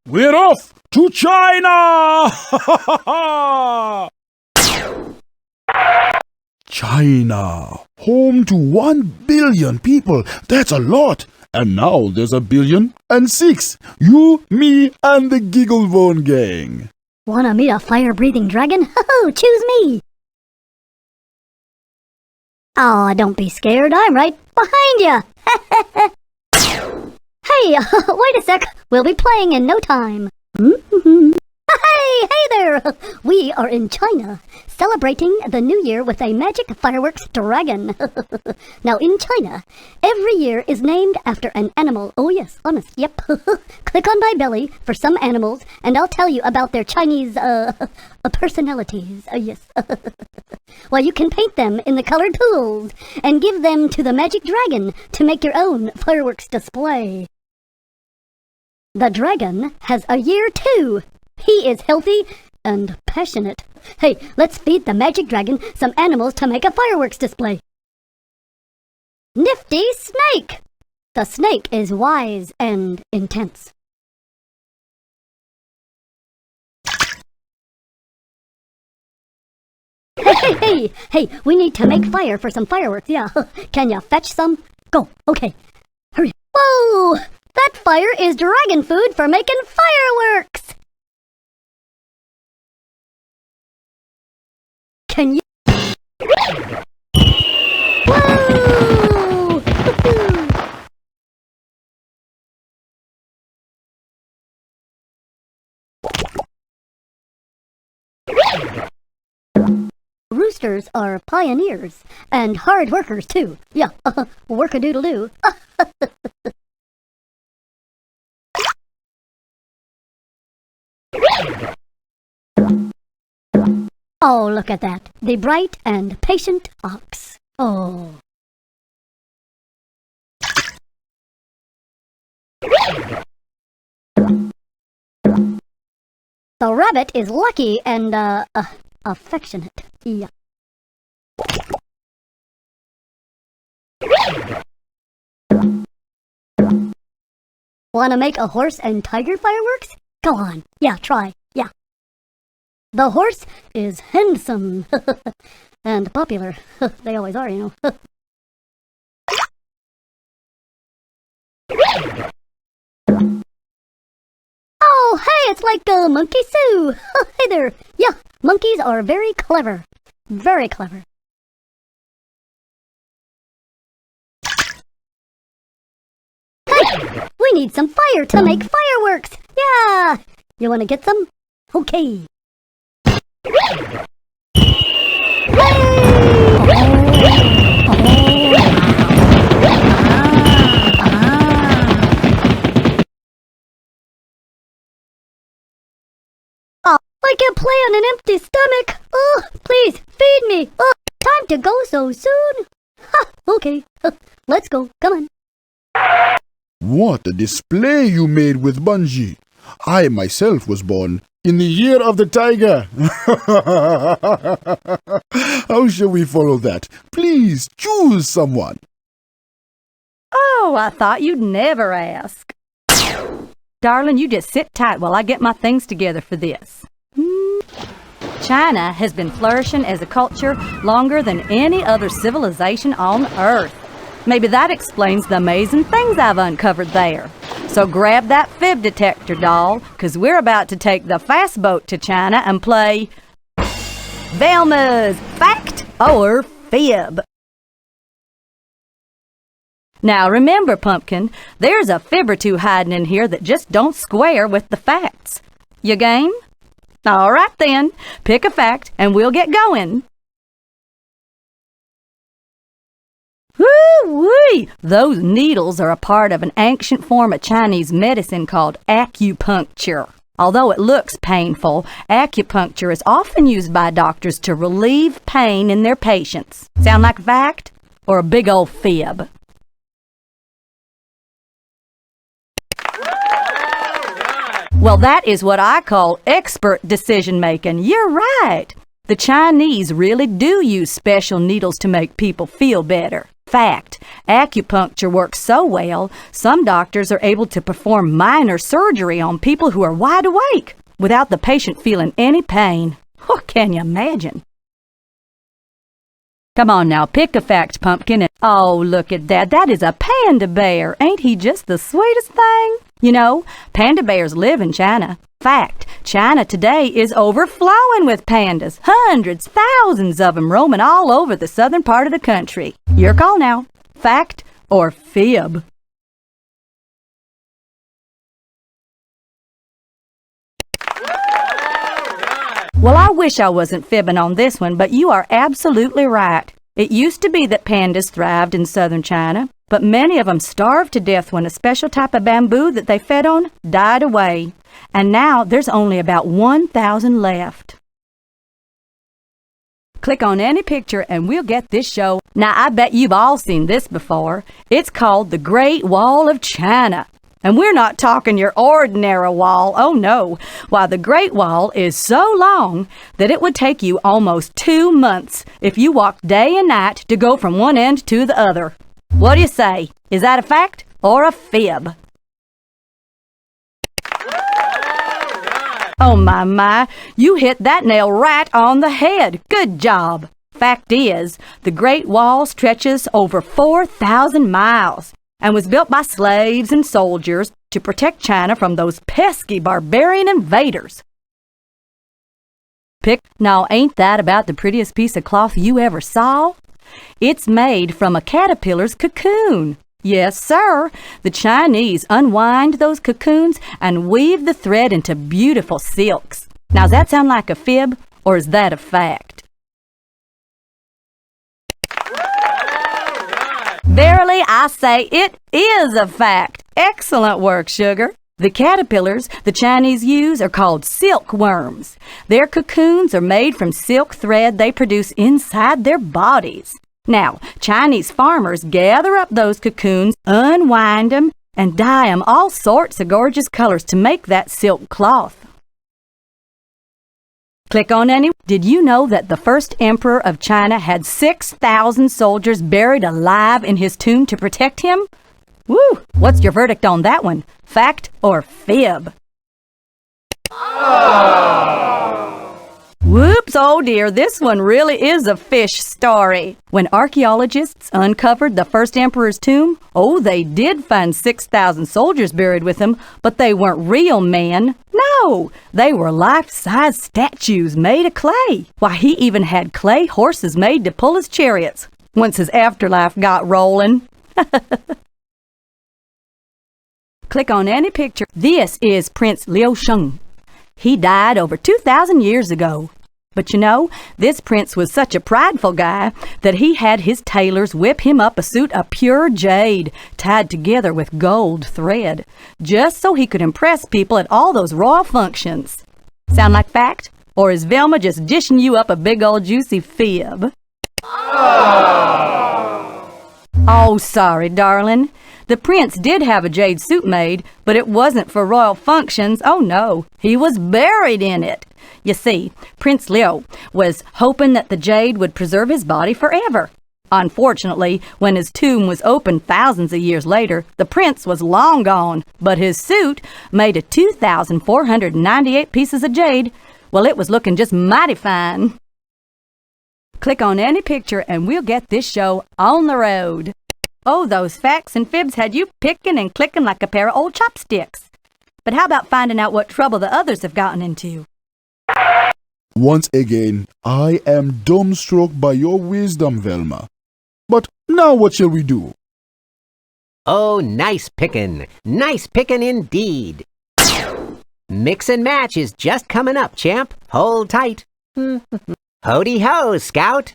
We're off to China! China, home to 1 billion people. That's a lot. And now there's 1,000,000,006. You, me, and the Gigglebone gang. Wanna meet a fire-breathing dragon? Oh, choose me! Aw, don't be scared. I'm right behind you. Hey, wait a sec. We'll be playing in no time. Hey there! We are in China, celebrating the New Year with a magic fireworks dragon. Now, in China, every year is named after an animal. Oh yes, honest, yep. Click on my belly for some animals, and I'll tell you about their Chinese, personalities. Yes. Well, you can paint them in the colored pools and give them to the magic dragon to make your own fireworks display. The dragon has a year too. He is healthy and passionate. Hey, let's feed the magic dragon some animals to make a fireworks display. Nifty snake! The snake is wise and intense. Hey, we need to make fire for some fireworks, yeah. Can ya fetch some? Go, okay. Hurry. Whoa! That fire is dragon food for making fireworks! Can you? Whoa! Roosters are pioneers and hard workers too. Yeah, work-a-doodle-doo. Oh, look at that. The bright and patient ox. Oh. The rabbit is lucky and, affectionate. Yeah. Wanna make a horse and tiger fireworks? Go on. Yeah, try. Yeah. The horse is handsome and popular. They always are, you know. Oh, hey, it's like Monkey Sue. Hey there. Yeah, monkeys are very clever. Very clever. Hey, we need some fire to make fireworks. Yeah. You want to get some? Okay. Oh, I can't play on an empty stomach. Oh, please feed me. Oh, time to go so soon. Ha, okay, let's go. Come on. What a display you made with Bungie. I myself was born in the year of the tiger. How shall we follow that? Please choose someone. Oh, I thought you'd never ask. Darling, you just sit tight while I get my things together for this. China has been flourishing as a culture longer than any other civilization on Earth. Maybe that explains the amazing things I've uncovered there. So grab that fib detector, doll, 'cause we're about to take the fast boat to China and play Velma's Fact or Fib. Now remember, Pumpkin, there's a fib or two hiding in here that just don't square with the facts. You game? All right then, pick a fact and we'll get going. Woo-wee! Those needles are a part of an ancient form of Chinese medicine called acupuncture. Although it looks painful, acupuncture is often used by doctors to relieve pain in their patients. Sound like a fact? Or a big old fib? Well, that is what I call expert decision-making. You're right. The Chinese really do use special needles to make people feel better. Fact, acupuncture works so well, some doctors are able to perform minor surgery on people who are wide awake without the patient feeling any pain. Oh, can you imagine? Come on now, pick a fact, Pumpkin. Oh, look at that. That is a panda bear. Ain't he just the sweetest thing? You know, panda bears live in China. Fact, China today is overflowing with pandas. Hundreds, thousands of them roaming all over the southern part of the country. Your call now. Fact or fib? Well, I wish I wasn't fibbing on this one, but you are absolutely right. It used to be that pandas thrived in southern China, but many of them starved to death when a special type of bamboo that they fed on died away. And now there's only about 1,000 left. Click on any picture and we'll get this show. Now, I bet you've all seen this before. It's called the Great Wall of China. And we're not talking your ordinary wall. Oh, no. Why, the Great Wall is so long that it would take you almost 2 months if you walked day and night to go from one end to the other. What do you say? Is that a fact or a fib? Oh, my, you hit that nail right on the head. Good job. Fact is, the Great Wall stretches over 4,000 miles and was built by slaves and soldiers to protect China from those pesky barbarian invaders. Now, ain't that about the prettiest piece of cloth you ever saw? It's made from a caterpillar's cocoon. Yes, sir. The Chinese unwind those cocoons and weave the thread into beautiful silks. Now, does that sound like a fib, or is that a fact? Verily, I say it is a fact. Excellent work, Sugar. The caterpillars the Chinese use are called silkworms. Their cocoons are made from silk thread they produce inside their bodies. Now, Chinese farmers gather up those cocoons, unwind them, and dye them all sorts of gorgeous colors to make that silk cloth. Click on any. Did you know that the first emperor of China had 6,000 soldiers buried alive in his tomb to protect him? Woo! What's your verdict on that one? Fact or fib? Whoops, oh dear, this one really is a fish story. When archaeologists uncovered the first emperor's tomb, oh, they did find 6,000 soldiers buried with him, but they weren't real men. No, they were life-size statues made of clay. Why, he even had clay horses made to pull his chariots once his afterlife got rolling. Click on any picture. This is Prince Liu Sheng. He died over 2,000 years ago. But you know, this prince was such a prideful guy that he had his tailors whip him up a suit of pure jade tied together with gold thread, just so he could impress people at all those royal functions. Sound like fact? Or is Velma just dishing you up a big old juicy fib? Oh, sorry, darling. The prince did have a jade suit made, but it wasn't for royal functions. Oh, no. He was buried in it. You see, Prince Liu was hoping that the jade would preserve his body forever. Unfortunately, when his tomb was opened thousands of years later, the prince was long gone, but his suit, made of 2,498 pieces of jade, well, it was looking just mighty fine. Click on any picture and we'll get this show on the road. Oh, those facts and fibs had you picking and clicking like a pair of old chopsticks. But how about finding out what trouble the others have gotten into? Once again, I am dumbstruck by your wisdom, Velma. But now what shall we do? Oh, nice pickin'. Nice pickin' indeed. Mix and match is just coming up, champ. Hold tight. Howdy ho, Scout.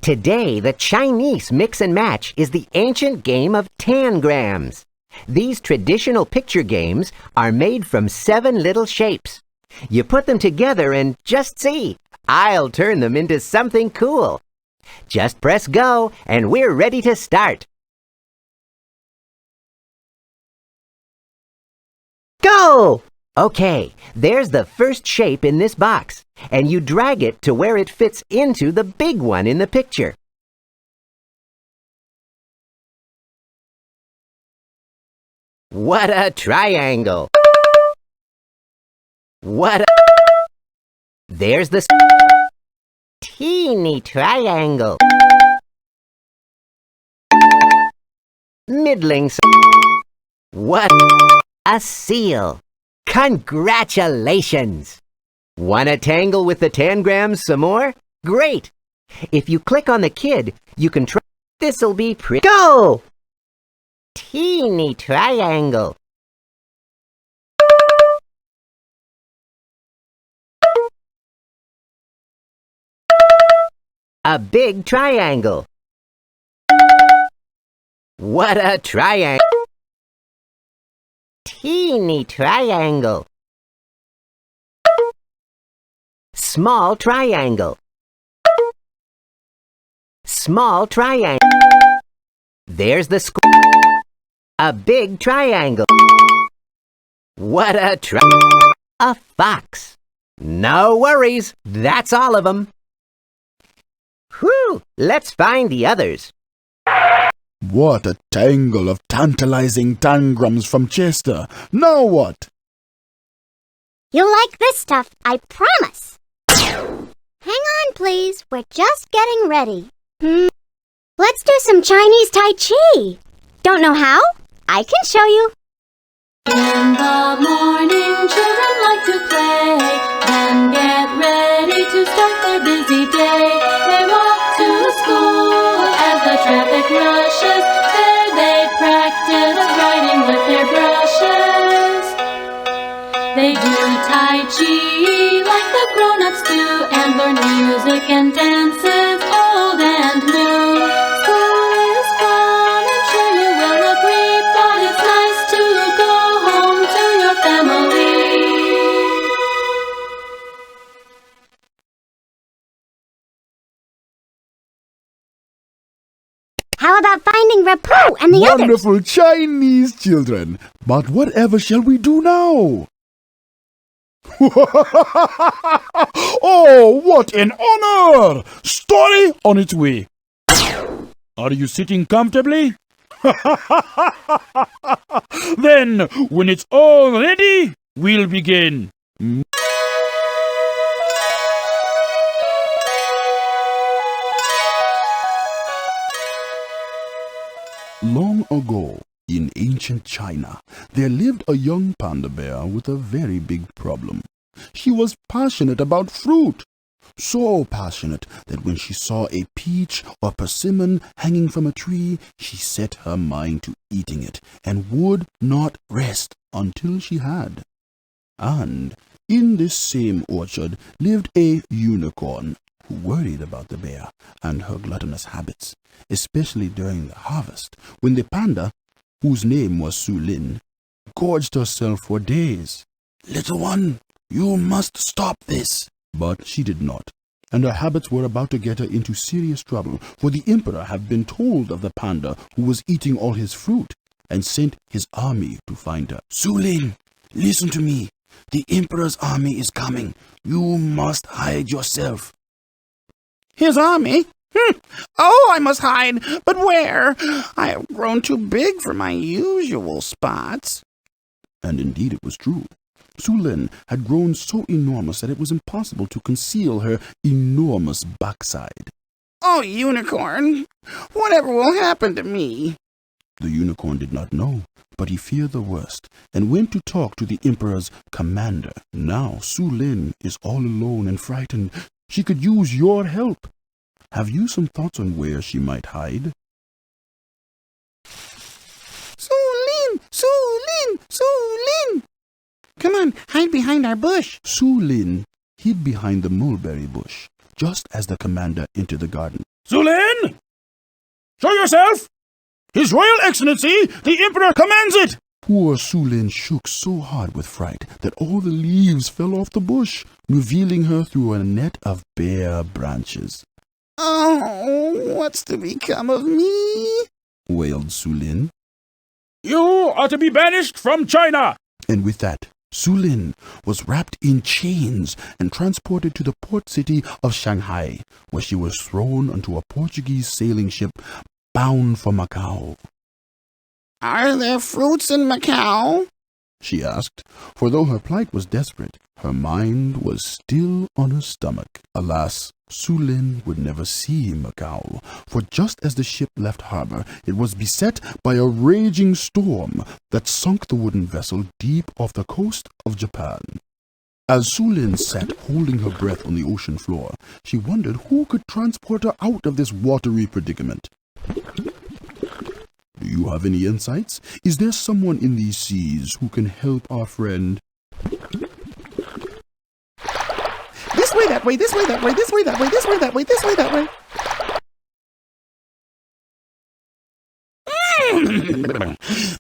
Today, the Chinese mix and match is the ancient game of tangrams. These traditional picture games are made from 7 little shapes. You put them together and just see, I'll turn them into something cool. Just press go and we're ready to start. Go! Okay, there's the first shape in this box, and you drag it to where it fits into the big one in the picture. What a triangle! What a... There's the teeny triangle. Middling. What a seal! Congratulations! Wanna tangle with the tangrams some more? Great! If you click on the kid, you can try. This'll be pretty. Go! Teeny triangle. A big triangle. What a triangle. Teeny triangle. Small triangle. Small triangle. There's the square. A big triangle. What a a fox. No worries, that's all of them. Whew, let's find the others. What a tangle of tantalizing tangrams from Chester. Now what? You'll like this stuff, I promise. Hang on, please. We're just getting ready. Let's do some Chinese Tai Chi. Don't know how? I can show you. In the morning, children like to play, then get ready to start their busy day. They walk to school as the traffic rushes. There they practice writing with their brushes. They do Tai Chi like the grown-ups do, and learn music and dances, old and new. School is fun, I'm sure you will agree, but it's nice to go home to your family. How about finding Rapu and the others? Wonderful Chinese children. But whatever shall we do now? Oh, what an honor! Story on its way. Are you sitting comfortably? Then, when it's all ready, we'll begin. Long ago, in ancient China, there lived a young panda bear with a very big problem. She was passionate about fruit. So passionate that when she saw a peach or persimmon hanging from a tree, she set her mind to eating it and would not rest until she had. And in this same orchard lived a unicorn who worried about the bear and her gluttonous habits, especially during the harvest, when the panda, whose name was Su Lin, gorged herself for days. "Little one, you must stop this." But she did not, and her habits were about to get her into serious trouble, for the emperor had been told of the panda who was eating all his fruit, and sent his army to find her. "Su Lin, listen to me. The emperor's army is coming. You must hide yourself." "His army? Oh, I must hide, but where? I have grown too big for my usual spots." And indeed it was true. Su Lin had grown so enormous that it was impossible to conceal her enormous backside. "Oh, unicorn, whatever will happen to me?" The unicorn did not know, but he feared the worst, and went to talk to the emperor's commander. Now Su Lin is all alone and frightened. She could use your help. Have you some thoughts on where she might hide? Su Lin, Su Lin, Su Lin! Come on, hide behind our bush. Su Lin hid behind the mulberry bush, just as the commander entered the garden. "Su Lin! Show yourself! His Royal Excellency, the Emperor, commands it!" Poor Su Lin shook so hard with fright that all the leaves fell off the bush, revealing her through a net of bare branches. "Oh, what's to become of me?" wailed Su Lin. "You are to be banished from China!" And with that, Su Lin was wrapped in chains and transported to the port city of Shanghai, where she was thrown onto a Portuguese sailing ship bound for Macau. Are there fruits in Macau? She asked, for though her plight was desperate, her mind was still on her stomach. Alas, Su Lin would never see Macau, for just as the ship left harbor, it was beset by a raging storm that sunk the wooden vessel deep off the coast of Japan. As Su Lin sat holding her breath on the ocean floor, she wondered who could transport her out of this watery predicament. Do you have any insights? Is there someone in these seas who can help our friend? This way, that way, this way, that way, this way, that way, this way, that way, this way, that way.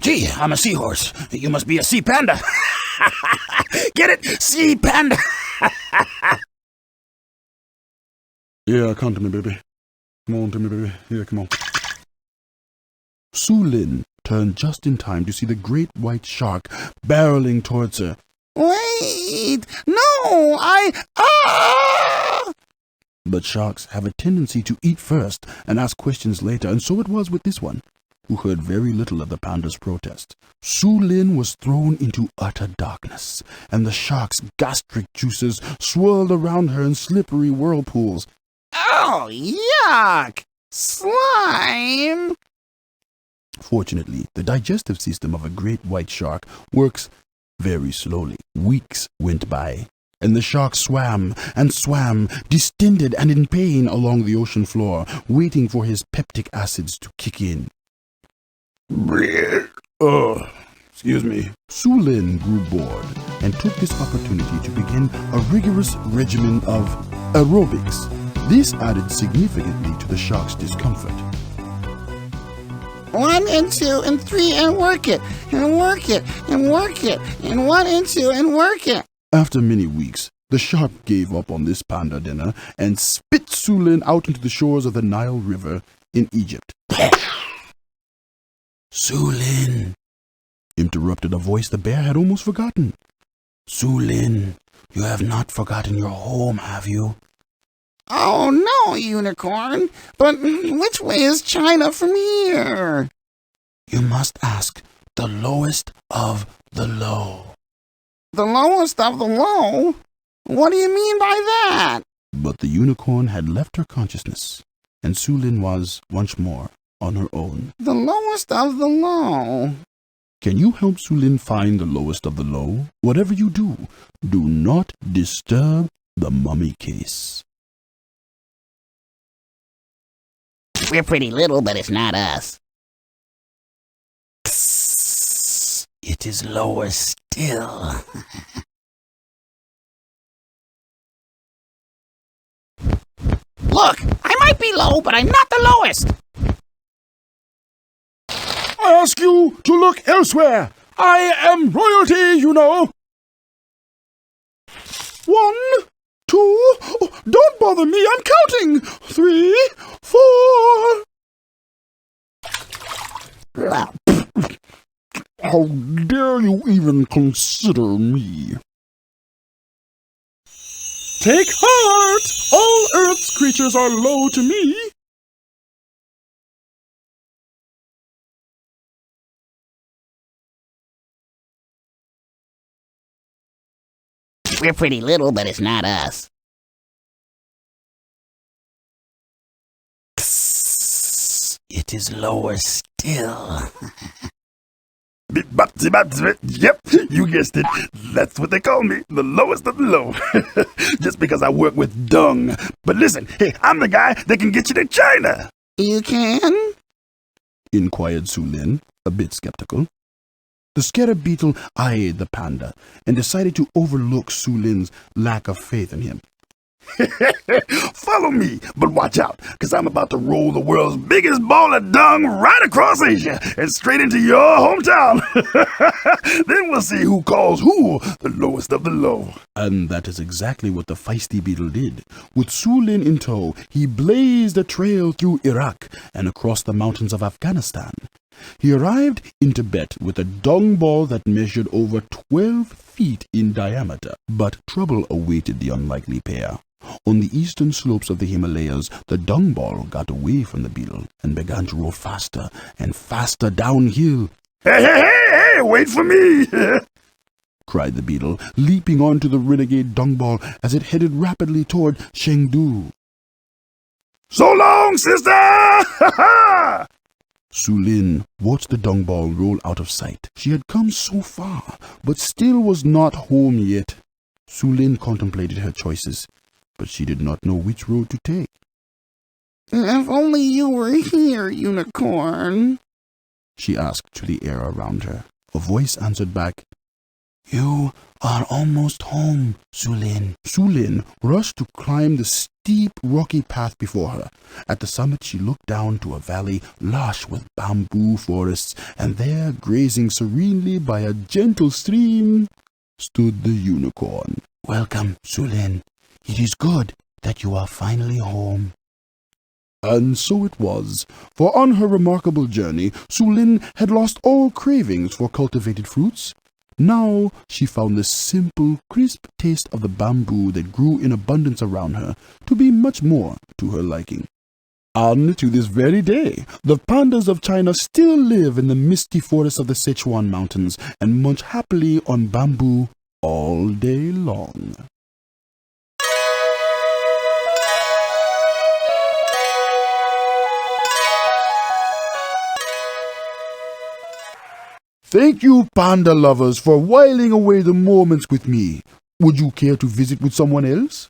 Gee, I'm a seahorse. You must be a sea panda. Get it? Sea panda. Yeah, come to me, baby. Come on to me, baby. Yeah, come on. Su Lin turned just in time to see the great white shark barreling towards her. Wait! No! But sharks have a tendency to eat first and ask questions later, and so it was with this one, who heard very little of the panda's protest. Su Lin was thrown into utter darkness, and the shark's gastric juices swirled around her in slippery whirlpools. Oh, yuck! Slime! Fortunately, the digestive system of a great white shark works very slowly. Weeks went by, and the shark swam and swam, distended and in pain along the ocean floor, waiting for his peptic acids to kick in. Excuse me. Su Lin grew bored and took this opportunity to begin a rigorous regimen of aerobics. This added significantly to the shark's discomfort. 1 and 2 and 3 and work it, and work it, and work it, and 1 and 2 and work it. After many weeks, the shark gave up on this panda dinner and spit Su Lin out into the shores of the Nile River in Egypt. Su Lin, interrupted a voice the bear had almost forgotten. Su Lin, you have not forgotten your home, have you? Oh, no, Unicorn. But which way is China from here? You must ask the lowest of the low. The lowest of the low? What do you mean by that? But the unicorn had left her consciousness, and Su Lin was, once more, on her own. The lowest of the low. Can you help Su Lin find the lowest of the low? Whatever you do, do not disturb the mummy case. We're pretty little, but it's not us. It is lower still. Look, I might be low, but I'm not the lowest. I ask you to look elsewhere. I am royalty, you know. 1, 2, oh, don't bother me, I'm counting. 3, 4. How dare you even consider me? Take heart! All Earth's creatures are low to me. We're pretty little, but it's not us. It is lower still. Yep, you guessed it. That's what they call me, the lowest of the low. Just because I work with dung. But listen, hey, I'm the guy that can get you to China. You can? Inquired Su Lin, a bit skeptical. The scarab beetle eyed the panda and decided to overlook Su Lin's lack of faith in him. Follow me, but watch out, because I'm about to roll the world's biggest ball of dung right across Asia and straight into your hometown. Then we'll see who calls who the lowest of the low. And that is exactly what the feisty beetle did. With Su Lin in tow, he blazed a trail through Iraq and across the mountains of Afghanistan. He arrived in Tibet with a dung ball that measured over 12 feet in diameter. But trouble awaited the unlikely pair. On the eastern slopes of the Himalayas, the dung ball got away from the beetle and began to roll faster and faster downhill. Hey, wait for me! cried the beetle, leaping onto the renegade dung ball as it headed rapidly toward Chengdu. So long, sister! Ha ha! Su Lin watched the dung ball roll out of sight. She had come so far, but still was not home yet. Su Lin contemplated her choices, but she did not know which road to take. If only you were here, unicorn, she asked to the air around her. A voice answered back, "You are almost home, Su Lin." Su Lin rushed to climb the steep, rocky path before her. At the summit, she looked down to a valley lush with bamboo forests, and there, grazing serenely by a gentle stream, stood the unicorn. "Welcome, Su Lin. It is good that you are finally home." And so it was, for on her remarkable journey, Su Lin had lost all cravings for cultivated fruits. Now she found the simple, crisp taste of the bamboo that grew in abundance around her to be much more to her liking. And to this very day, the pandas of China still live in the misty forests of the Sichuan Mountains and munch happily on bamboo all day long. Thank you, panda lovers, for whiling away the moments with me. Would you care to visit with someone else?